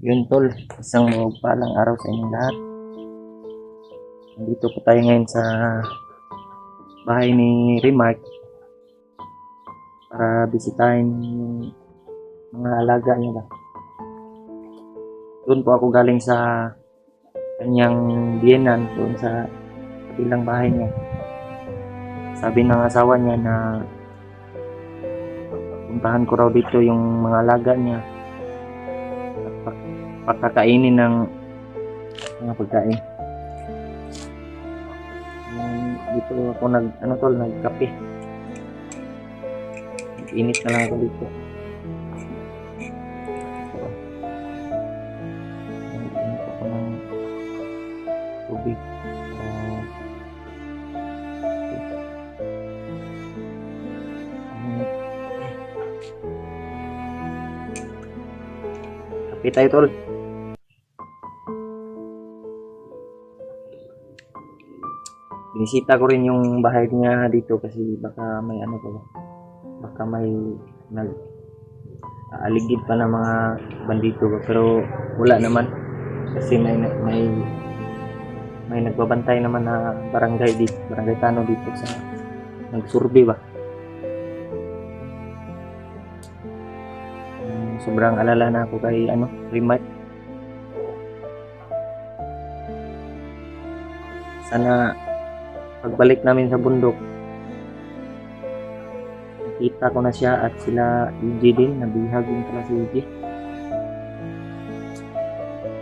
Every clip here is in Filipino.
Yun tol, isang mapagpalang araw sa inyong lahat. Nandito po tayo ngayon sa bahay ni Remark para bisitahin yung mga alaga niya ba. Doon po ako galing sa kanyang biyenan doon sa kabilang bahay niya. Sabi ng asawa niya na puntahan ko raw dito yung mga alaga niya. Pagkakainin ng mga pagkain. Dito ako nagkape. Init na lang ako dito. Init ako ng tubig. Kape tayo tol. Binisita ko rin yung bahay niya dito kasi baka may baka may aligid pa ng mga bandito ba, pero wala naman kasi may nagbabantay naman na barangay tano dito sa nagsurvey ba. Sobrang alala na ako kay Remark. Sana pagbalik namin sa bundok, nakita ko na siya at sila EJ din, nabihag din pala si EJ.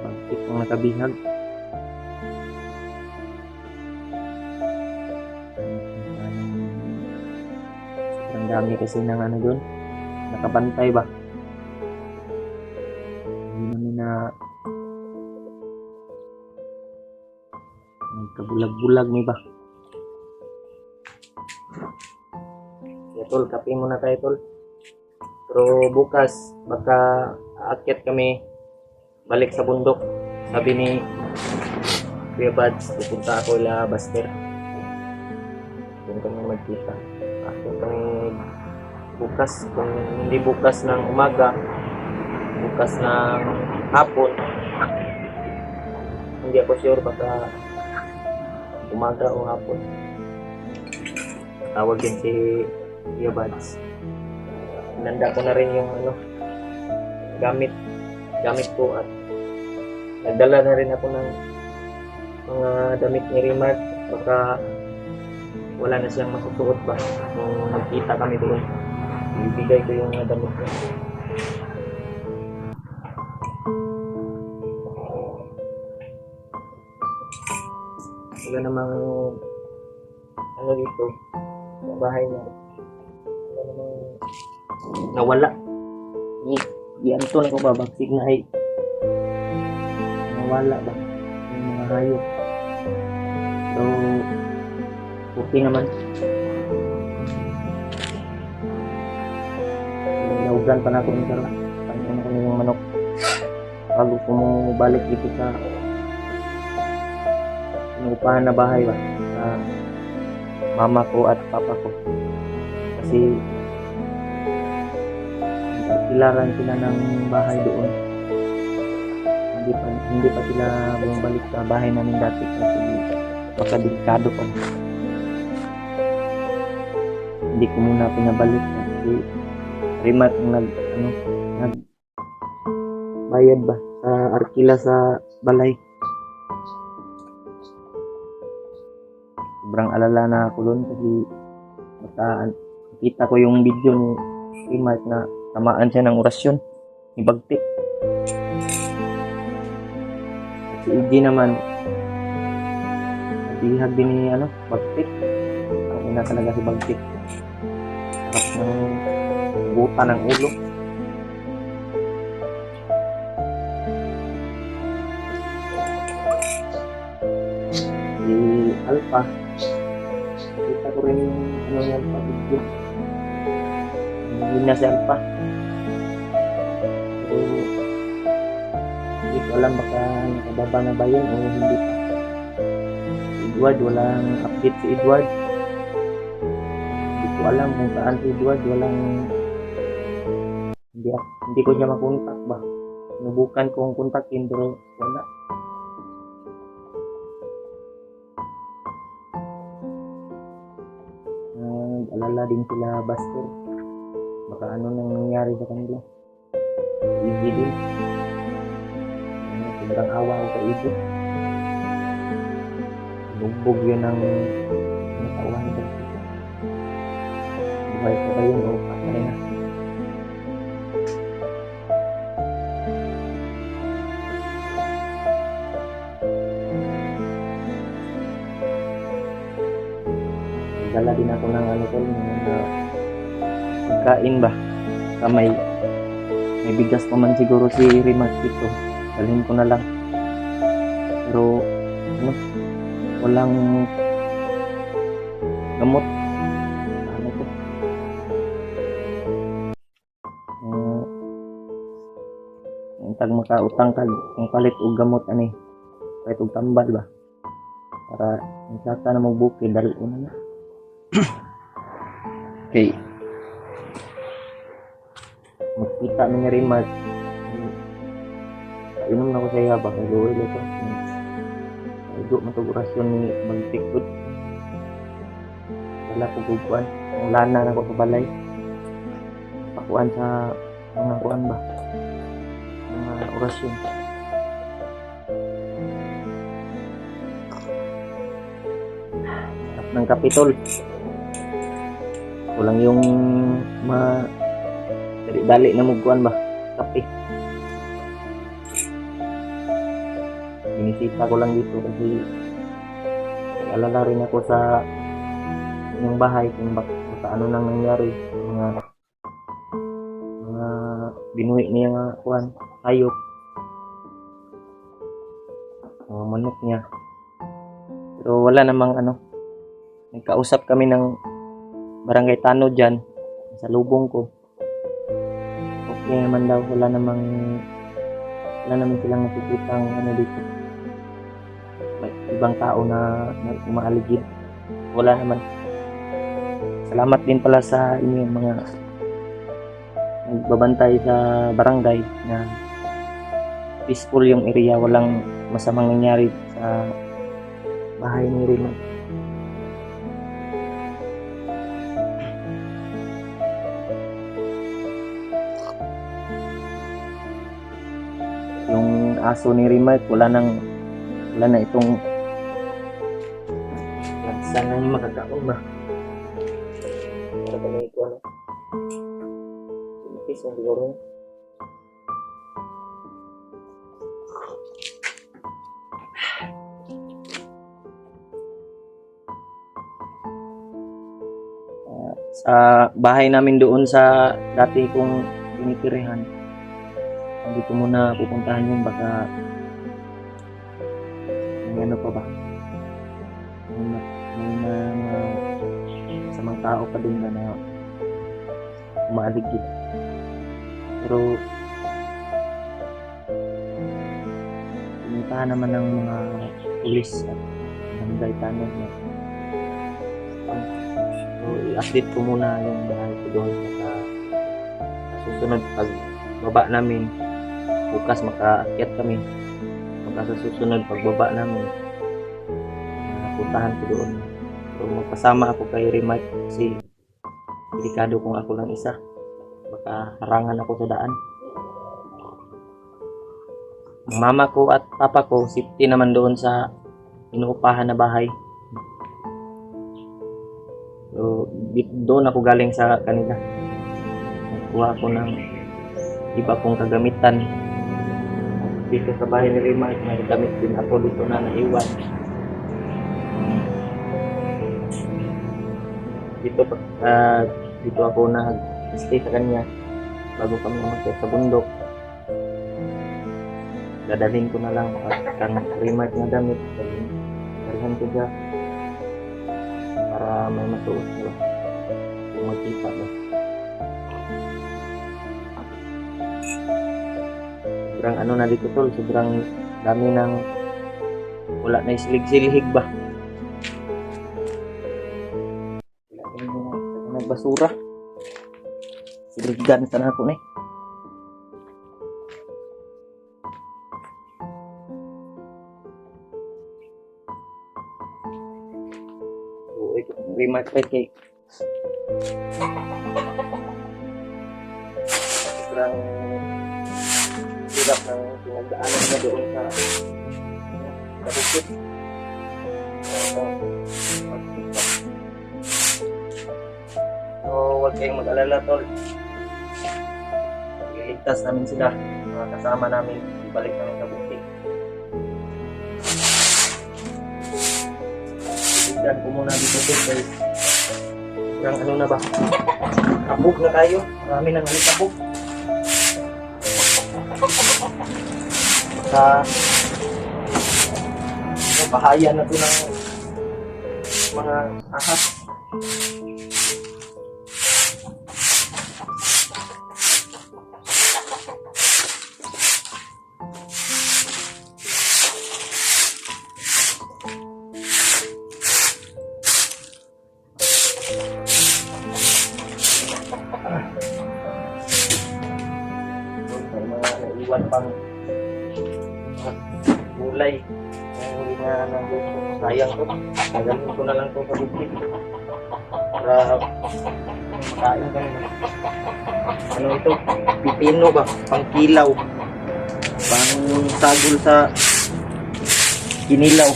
Bakit kong nakabihag? Sobrang dami kasi ng doon, nakabantay ba? Hindi namin na nagkabulag-bulag ni ba? Tol, kape muna tayo tol. Pero bukas baka aakyat kami balik sa bundok. Sabi ni Kuya Bads, pupunta ako ila Baster. Doon kami magkita. Ako kami bukas, kung hindi bukas ng umaga, bukas ng hapon. Hindi ako sure, baka umaga o hapon. Tawag din si Kuya Bads. Nanda ko na rin yung gamit ko at nagdala na rin ako ng mga damit ni Remark. Baka wala na siyang masusuot ba kung magkita kami doon. Ibigay ko yung damit ko. Wala namang dito sa bahay niya. Wala namang nawala. Yan to na ko ba bagsig na ay nawala ba yung mga hayop. So okay naman. Naugan pa na ako ng kara. Paano ko yung manok bago ko mo balik dito sa inuupahan na bahay ba sa mama ko at papa ko kasi kilaran sila ng bahay doon. Hindi pa sila bumalik sa bahay namin dati kasi baka delikado pa. Hindi ko muna pinabalik kasi Remark nag bayad ba sa Arkila sa balay. Sobrang alala na ako doon kasi baka kita ko yung video ni Remark na tamaan siya ng orasyon ni Bagtik. Si EJ naman nabihag din ni Bagtik. Ang ina talaga si Bagtik. Sarap ng buta ng ulo. Si Alpha, kita ko rin yung yan pa video. Hindi na si Alpha. Pero hindi ko alam baka nakababa na ba yun o hindi pa. Si Edward, walang update si Edward. Hindi ko alam kung saan si Edward, hindi ko siya makontak ba. Sinubukan kong kontakin pero wala. Alala din sila Buster. Baka ano nang nangyari sa kanila. Easy din. Sobrang awa ko kay Easy. Bugbog yun ang natawan ko. Buhay ko ba yun o patay na? Dala din ako ng pagkain ba? May bigas pa man siguro si Remark dito. Dalhin ko na lang. Pero walang gamot. Ano ko? Tag makautang kag kung palit og gamot ani. Palit og tambal ba? Para insaka na magbukid dali una na. Okay. Magkita na nga Remark. Inom na ko sa iya ba? Kaya gawin ito. Ido matugurasyon ni Magtikod. Wala ko guguan. Ang lana na ko sa balay. Pakuan sa mga kuan ba? Mga orasyon. Sarap ng Kapitol. Kulang yung dali na mugkuan ba? Kape. Binisita ko lang dito kasi alala rin ako sa yung bahay kung baka ano nang nangyari. Mga binuhi niya nga kuan, hayop. Mga manok niya. Pero wala namang nagkausap kami ng barangay Tano dyan sa lubong ko. Okay naman daw, wala naman silang nakikitang dito. May ibang tao na umaaligid. Wala naman. Salamat din pala sa inyo mga nagbabantay sa barangay na peaceful yung area, walang masamang nangyari sa bahay ni Rino. Yung aso ni Remark wala na itong sana yung makakaon ba para ba na ito sinipis yung siguro sa bahay namin doon sa dati kong tinitirihan. Hindi ko muna pupuntahan yun, baka may ano pa ba? May mga samang tao pa din na umaaligid. Pero pumuntahan naman ng mga pulis at barangay Tano na so i-update ko muna yung bahay ko doon sa susunod pag baba namin. Bukas makaakyat kami. Sa susunod pagbaba namin puntahan ko doon. So magpasama ako kay Remark kasi delikado kung ako lang isa. Baka harangan ako sa daan. Mama ko at papa ko, safety naman doon sa inuupahan na bahay. So, doon ako galing sa kanila. Kuha ako ng iba kong kagamitan. Dito sa bahay ni Rima, may damit din ako dito na naiwan. Dito ako nag-stay sa kanya bago kami umakyat sa bundok. Dadalhin ko na lang kang Rima na damit. Dalihan ko dyan para may masuot ko. Kung magkita ko. Sobrang ano na dito tol, sobrang dami ng wala na isilig-silhig ba. Wala na basura. Siligan sa na ako na eh. So, ito remark kay sobrang hirap ng pinagdaanan na doon sa bukid. So, huwag kayong mag-alala tol. Iligtas namin sila, mga kasama namin, ibalik namin sa bukid. Iligdan ko muna dito tol guys. Sobrang ano na ba? Kabog na tayo, marami nang alikabog. Sa bahayan na ito ng mga ahas. May mga naiwan pang gulay. Hindi na nandito. Sayang to. Nagaling ko na lang to sa bukid. Para makain kami. Ano ito? Pipino ba? Pang kilaw. Pang sagol sa kinilaw.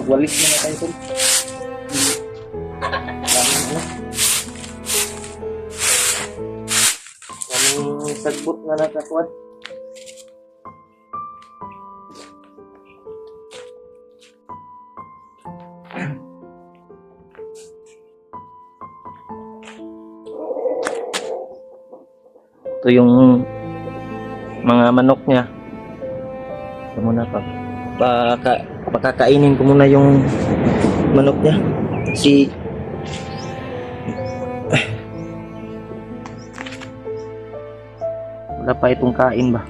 Walis na na tayo ito. Kaming sagbot na nakakuan. Ito yung mga manok niya. Ito muna pakakainin ko muna yung manok niya. Wala pa itong kain ba?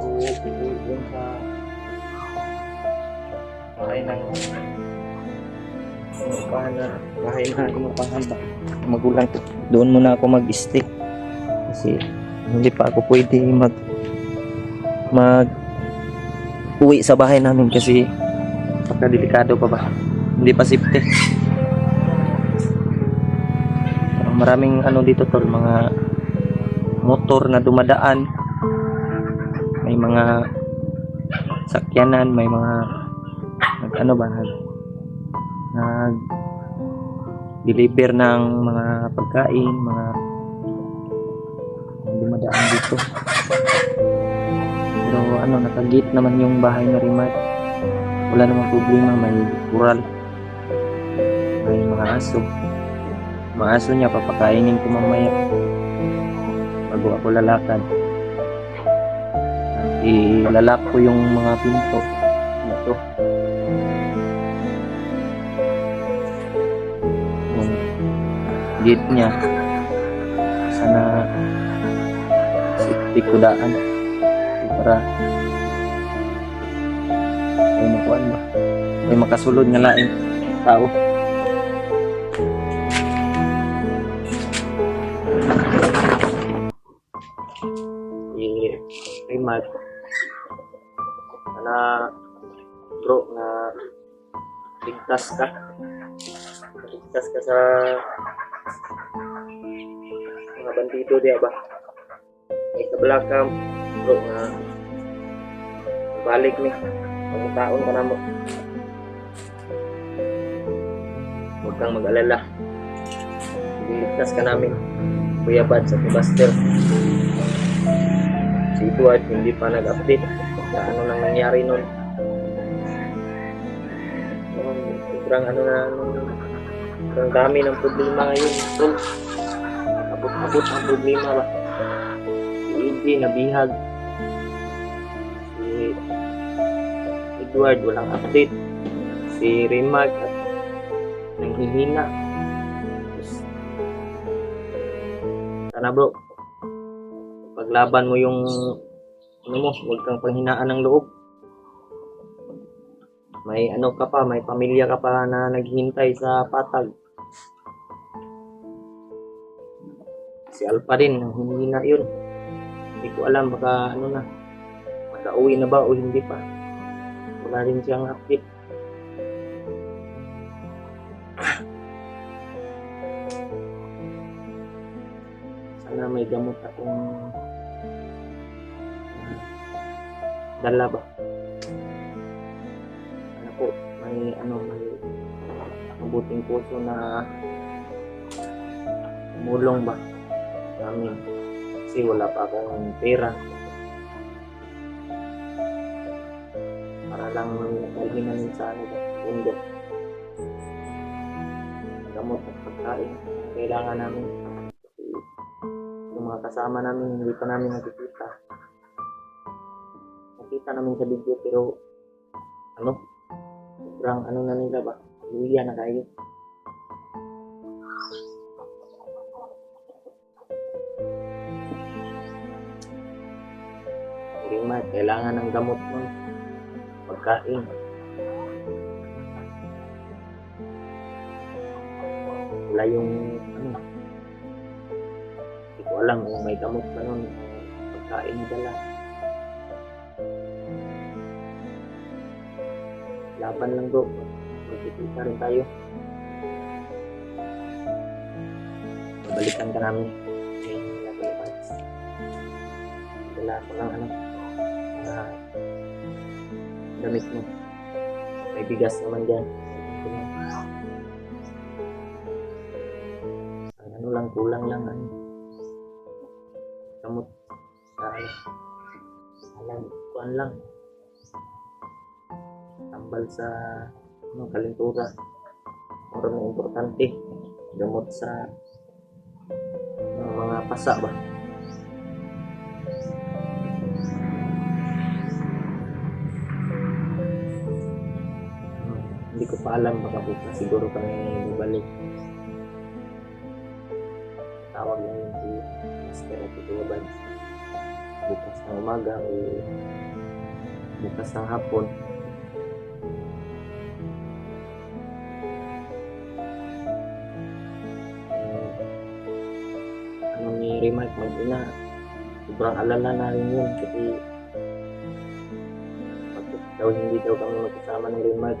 Uuwi dun sa bahay ng bahay na inupahan ba magulang ko. Doon muna ako mag-stay kasi hindi pa ako pwede mag uwi sa bahay namin kasi delikado pa ba, hindi pa safety. Maraming ano dito tol, mga motor na dumadaan, may mga sakyanan, may mga ano ba, nag deliver ng mga pagkain, mga dumadaan dito. Pero ano, nakagit naman yung bahay na remote, wala namang problema. May kural, may mga aso niya, papakainin ko mamaya bago ako lalakad. At ilalak ko yung mga pinto ito, yung gate niya. Sana safety ko daan para may makuhaan ba, may makasulod nga laing tao. Mag na bro na ligtas ka sa mga bandido diya ba, may kabalakam bro na balik ni pagkataon ka na mo. Huwag kang mag-alala, ligtas ka namin Kuya Bad sa Buster. Si Edward hindi pa nag-update sa ano nang nangyari nun. Sobrang ano na, sobrang dami ng problema ngayon tol. Abot ang problema ba. Si Iggy nabihag, si Edward walang update, si Remag nanghihina. Sana bro, paglaban mo yung ano mo, huwag kang panghinaan ng loob. May ano ka pa, may pamilya ka pa na naghihintay sa patag. Si Alpha din, hindi na yun. Hindi ko alam, baka ano na, makauwi na ba o hindi pa. Wala rin siyang update. Sana may gamot akong dala ba. Ano po, may mabuting puso na tumulong ba namin kasi wala pa akong pera para lang dalhin namin sa bundok. Gamot at pagkain kailangan namin kasi yung mga kasama namin hindi pa namin nakikita namin sa video, pero sobrang na nila ba, luya na kayo. Kailangan ng gamot mo, pagkain. Wala yung hindi ko alam kung may gamot pa nun, pagkain dala. Laban lang bro, magkikita rin tayo. Babalikan ka namin. Dala ako ng damit mo. May bigas naman dyan. Ang lang, kulang lang gamot sa kuan lang. Tambal sa kalintura. Orang importante, gamot sa mga pasa ba. Hindi ko pa alam, baka bukas siguro kami bubalik. Tawag lang yung si Master at Kuya Bad. bukas na umaga o bukas ng hapon. Ano ni Remark mag-ina, sobrang alala na rin yun kasi bakit daw hindi daw kami magkasama ni Remark.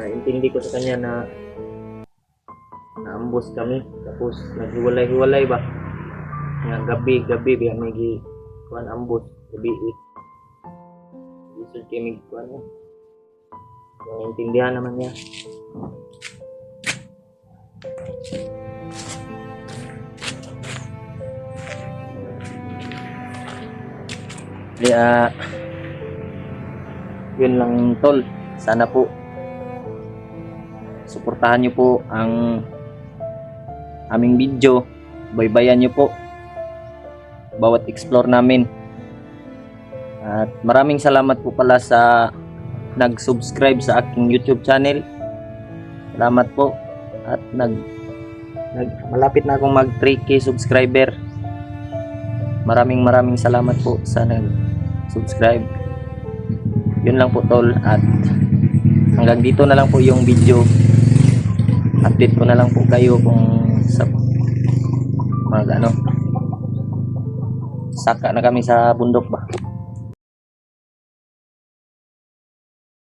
Intindi ko sa kanya na naambos kami tapos naghiwalay-hiwalay ba nga gabi biya may kuan ambos gabi isod kami kuan mo intindihan naman niya. Kaya yun lang tol, sana po suportahan nyo po ang aming video, baybayan nyo po bawat explore namin, at maraming salamat po pala sa nag-subscribe sa aking YouTube channel. Salamat po, at malapit na akong mag 3K subscriber. Maraming salamat po sa nag-subscribe. Yun lang po tol, at hanggang dito na lang po yung video. Update ko na lang po kayo kung sa saka na kami sa bundok ba.